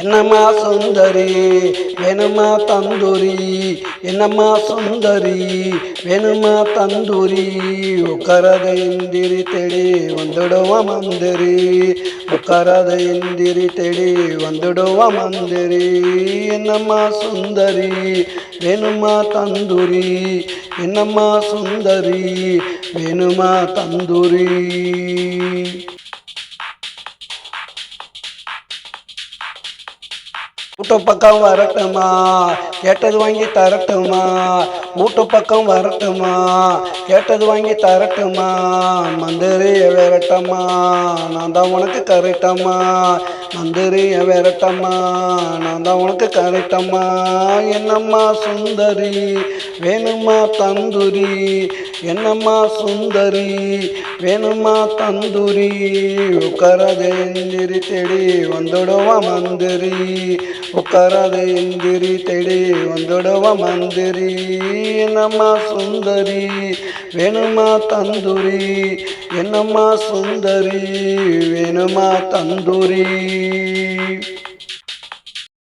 என்னம்மா சுந்தரி வேணுமா தந்தூரி, என்னம்மா சுந்தரி வேணுமா தந்தூரி, உக்கರದ ಇಂದಿರಿ ತೆಡಿ ಒಂದಿಡುವ ಮಂದಿರಿ, ಉಕ್ಕರದ ಇಂದಿರಿ ತೆಡಿ ಒಂದಿಡುವ ಮಂದಿರಿ. என்னம்மா சுந்தரி வேணுமா தந்தூரி, என்னம்மா சுந்தரி வேணுமா தந்தூரி. மூட்டு பக்கம் வரட்டுமா, கேட்டது வாங்கி தரட்டுமா, மூட்டு பக்கம் வரட்டுமா, கேட்டது வாங்கி தரட்டுமா, மந்திரிய விரட்டம்மா நான் தான் உனக்கு கரெக்டம்மா, மந்திரிய விரட்டம்மா நான் தான் உனக்கு கரெக்டம்மா. என்னம்மா சுந்தரி வேணுமா தந்தூரி, என்னம்மா சுந்தரி வேணுமா தந்தூரி, உக்கರದ ಇಂದಿರಿ ತೆಡಿ ಒಂದಿಡುವ ಮಂದಿರಿ, ಉಕ್ಕರದ ಇಂದಿರಿ ತೆಡಿ ಒಂದಿಡುವ ಮಂದಿರಿ. என்னம்மா சுந்தரி வேணுமா தந்தூரி, என்னம்மா சுந்தரி வேணுமா தந்தூரி.